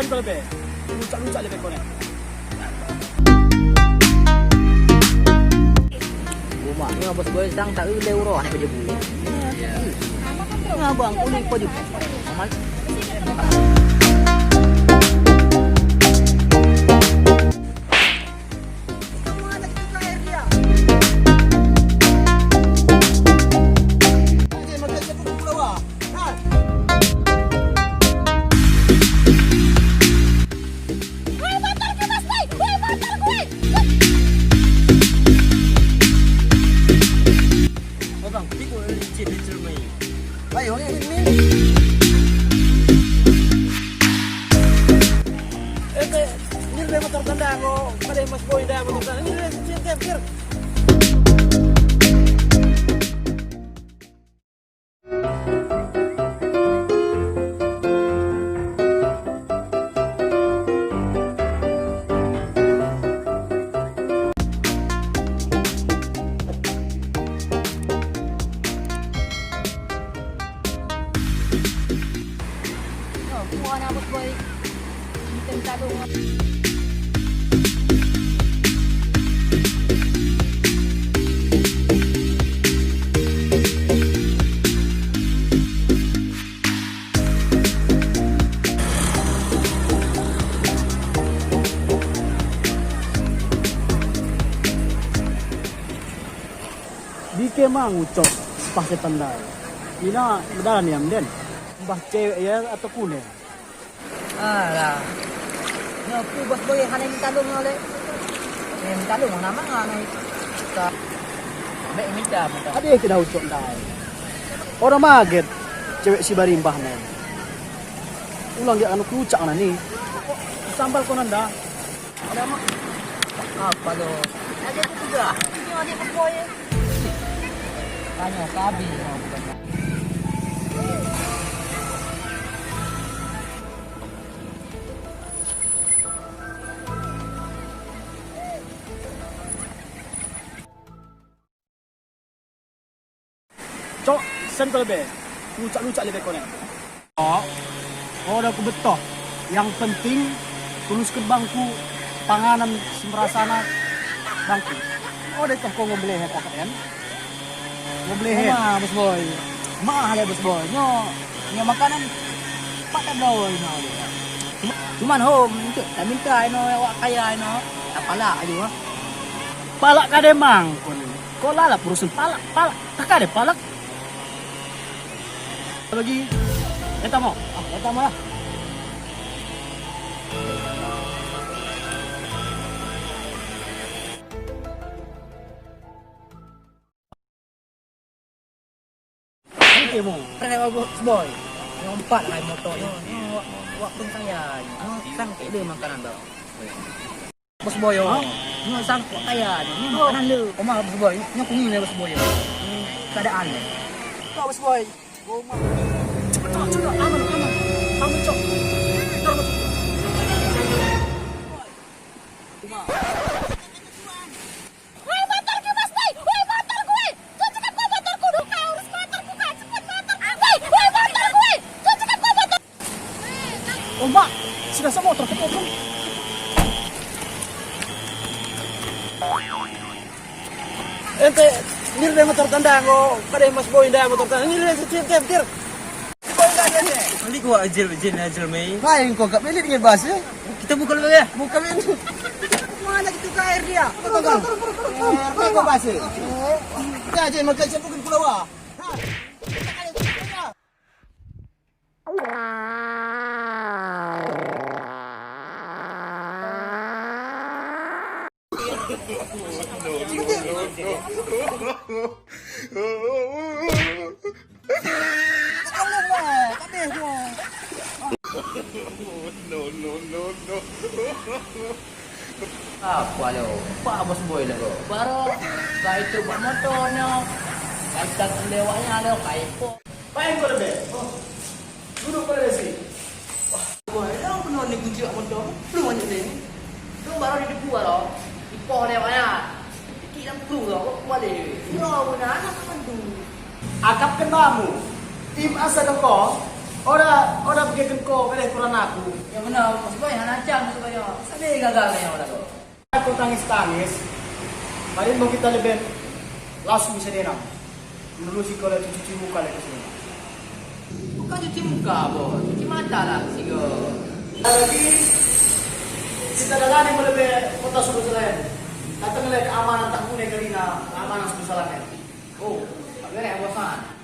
Saan ko lebih? Lucak-lucak lebih konek. Rumah ni bos boy sang tak boleh urus nak kerja bulu. Ya. Ngabang kuning pun juga. Amal. Ayo, ini. Ini dia motor tanda ko. Pada mas boy dah motor tanda. Ini dia kir. Buah nak bos boy. Kita minta dong. Di kemang ucap sepasai pandai. Ina bedaran yang den. Mbah cewek ya atau kuning. Alah. Ni aku bos boy hanya minta dong oleh. Minta dong nama ngana. Tak. Baik minta. Ada yang tidak ucap dai. Orang maget cewek si barimbah nen. Ulang dia anu kucak na ni. Sambal ko nanda. Ada mak. Apa lo? Ada tu juga. Ini ada bos boy. Tanya kabi. Cok, sen ko lebih. Lucak-lucak lebih konek. Oh, udah aku betul. Yang penting tuluskan bangku panganan semrasana bangku. Oh, deh kau ngobleh kok kan? Ngobleh. Mah bos boy. Mahal ya bos boy. Nyo makanan pakai boy no. Cuman home untuk tak minta awak kaya apalah aja. Palak kade mang kon. Kau lala perusan palak. Tak kade palak. Lagi. Eta mau. Eta mah. Oke mau. Pernah bos boy. Ngompat hai motor ni. Wak pun kaya. Sang ke dia makanan dah. Bos boy yo. Ni sang kaya ni. Makanan lu. Omah bos boy. Ni kuning ni bos boy. Keadaan ni. Kau bos boy. Rumah. Cepat, aman. Kamu cok. Oh mak, sudah semua motor kepotong. Ente, ini dia motor tanda ko. Pada mas boy dah motor tanda. Ini dia kir. Beli gua ajil mai. Main kau kat beli dengan bas ya? Kita buka dulu ya. Bukan ini. Mana gitu ke air dia? Turun. Kau bas ya? Dah je makan siapa ke pulau ah. Apa lo? Pak bos boy lo. Baru kau itu buat motornya. Kita lewatnya lo kaipo. Main kau lebih. Duduk pada sini. Boy, lo benar ni kunci motor. Belum aja ni. Tu baru di depan lo. Ipo lewatnya. Kita perlu lo. Boleh. Lo benar nak pandu. Akap kenamu. Tim asa kau. Ora bikin ko kare kurang aku. Ya benar, Bos Boy, hanacang Bos Boy. Sabi gagalnya udah tuh. Aku tangis. Mari mau kita lebih langsung bisa denam. Dulu sih kalau cuci muka lagi sini. Bukan cuci muka, Bos. Cuci mata lah, sigo. Lagi kita dalani mo lebih kota sudah selain. Datang lagi keamanan tak punya karina keamanan sudah selain. Oh, tapi ya bosan.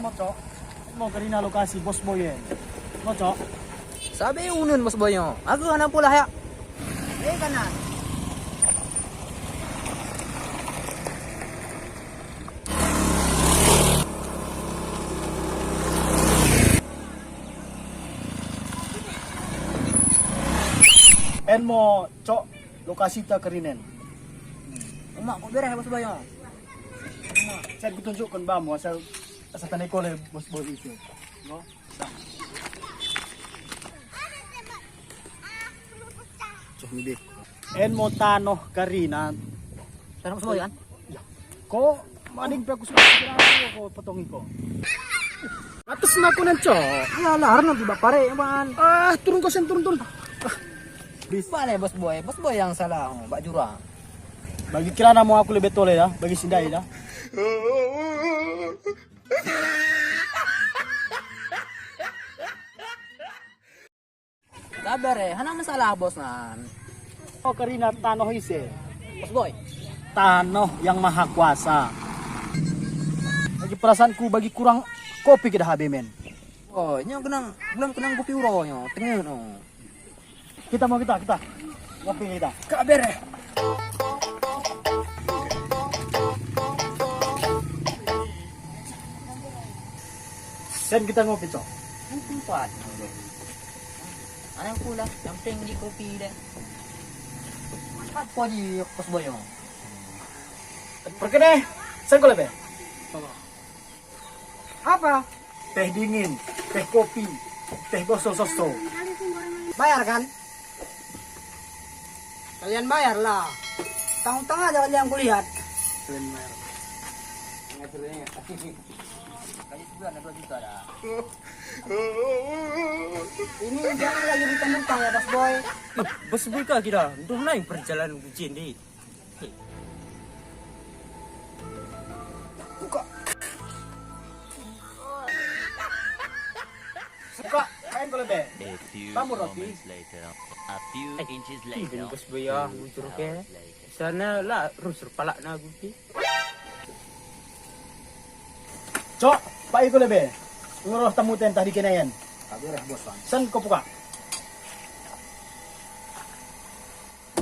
Mo cok, mo karina lokasi Bos Boy yan. Mo cok. Sabi unun Bos Boy. Aku hanap pula ya. Kanan. En mo cok lokasi ta karinen. Umak kok beres Bos Boy. Saya kutunjukkan ba mo asal tanay ko le Bos Boy itu. No? Cok hindi. En mo tano karina. Sana Bos Boy kan? Ko manig pa ko sa ko patongin ko. Atas na ko ng cok. Ya lah, harus nanti pare man. Turun ko sen turun. Bale Bos Boy. Bos Boy yang salah, Mbak Jurang. Bagi kira na mo ako lebih tole ya, bagi sindai ya. Kabar hana masalah bos nan. Oh karina tano ise. Bos Boy. Tano yang maha kuasa. Lagi perasaanku bagi kurang kopi kita habe men. Oh, nya belum kenang kopi uro nyo. Tengen oh. Kita ngopi kita. Kabar Sen kita ngopi cok. tempat. Anang pula, yang penting di kopi deh. Apa di Bos Boy? Perkene, sen ko lebih. Apa? Teh dingin, teh kopi, teh goso-soso. Bayar kan? Kalian bayar lah. Tanggung-tanggung aja kalian kulihat. Sen mer. Kali sebulan 2 juta dah. Ini jangan lagi ditentang ya Bos Boy. Bos Boy ka kira. Duh naik perjalanan ujian deh. Suka, main ko lebih. A few Kamu roti? moments later, a few inches Ini later, Bos Boy ya, muncul ke. Sana lah rusur palak na gupi. Cok, pak iko lebih. Ngurus tamu tentah di kenayan. Kabar bos kan. Sen ko buka.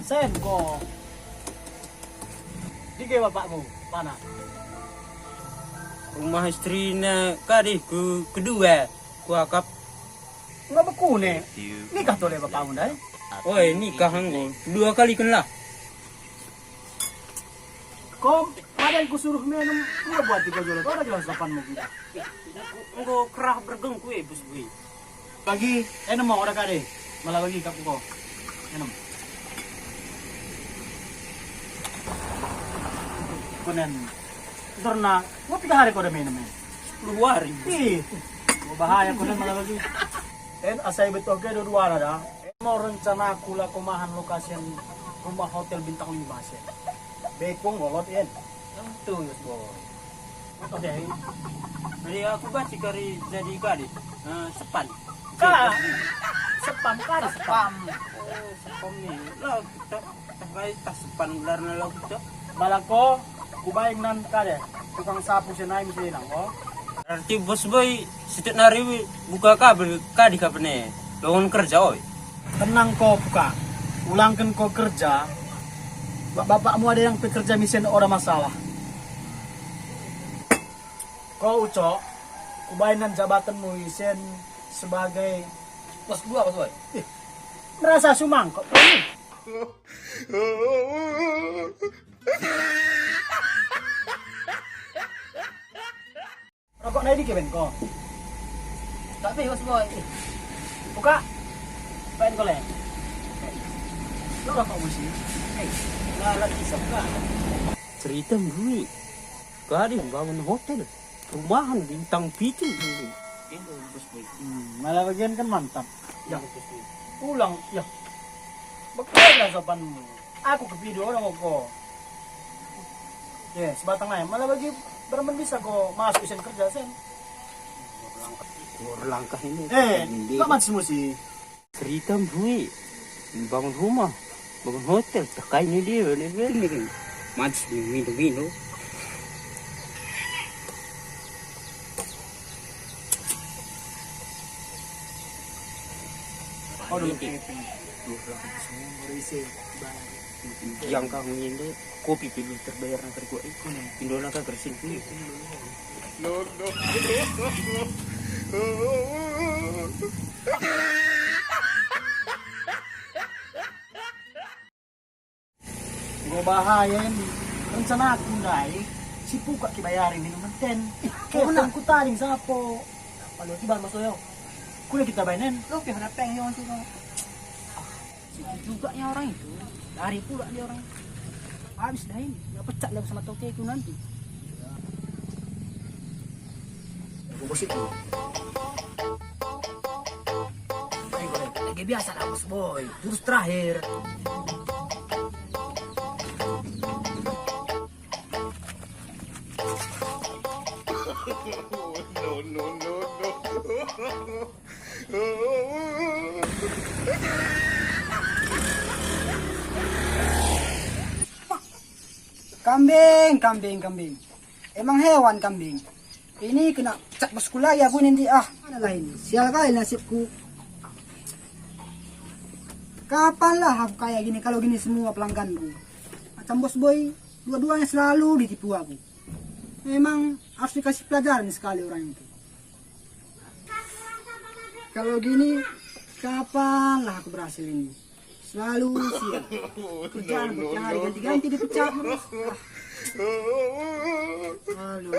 Sen ko. Dige bapakmu, mana? Rumah istri na kadi ku kedua. Ku akap. Enggak beku ne. few Nikah tuh le bapakmu dai. Oi, nikah hanggo. 2 kali kan lah. Kom, ada yang kusuruh minum, enggak buat tiga jual. Ada gelas 8 mau kita. Engko kerah bergeng kue Bos Boy. Bagi, mau orang kade. Malah bagi kapu ko. Enom. Kunen. Karena, mau 3 hari kau udah minum ya. Luar. Ih, mau bahaya kunen malah bagi. Asai betul ke dua ada. Mau rencana aku lah kumahan lokasi yang rumah hotel bintang 5 sih. Bekong golot yan. Tentu Bos Boy. Oke. Jadi aku baca kari jadi kadi. Sepan. Kak, sepam kari sepam. Oh, sepam ni. Lah kita tak tas sepan ular na lah kita. Malako, kubayang nan kade. Tukang sapu siya na yung silang, oh. Berarti Bos Boy setiap hari buka kabel kadi kapne. Lowon kerja oi. Tenang ko buka. Ulangkan ko kerja. Bapakmu ada yang pekerja mesin orang masalah. Kau ucok, kubayang nan jabatanmu isen sebagai Bos 2 Bos Boy. merasa sumang kok ini. Rokok na di keben ko. Tapi Bos Boy. Buka. Pain ko lang. Lo kok mesti. Lalat isap ka. Cerita gue. Kadi bangun hotel. Rumahan bintang 7. Itu bos boy. Malah bagian kan mantap. Yang bos boy. Pulang, ya. Bakal sopanmu. Aku ke video orang kok. Ya, sebatang lain. Malah bagi berapa bisa kok masuk isen kerja sen. Langkah ini. Enggak mati sih. Cerita gue. Bangun rumah. Bangun hotel. Tekai ini dia. Ini kan. Mats minum. Aduh. Yang kamu ini kopi pilih terbayar nanti gue ikut Indo naga kersin pilih. Gue bahaya ini. Rencana aku dai. Si Puka kibayarin minuman ten. Kau nak ku taring sapo. Kalau tiba masuk yo. Kuliah kita bayarin. Lo pihak peng yang sih kok. Situ juga nya orang itu. Lari pula dia orang. Habis dah ini. Nggak pecat lah sama toke itu nanti. Bos itu. Lagi biasa lah bos boy. Terus terakhir. Kambing. Emang hewan kambing. Ini kena cat bos kuliah pun nanti adalah ini. Sial kali nasibku. Kapan lah aku kayak gini kalau gini semua pelangganku. Macam bos boy, dua-duanya selalu ditipu aku. Memang harus dikasih pelajaran sekali orang itu. Kalau gini, kapan lah aku berhasil ini? Selalu sial. Kerjaan yang hari ganti-ganti dipecat terus. Aduh.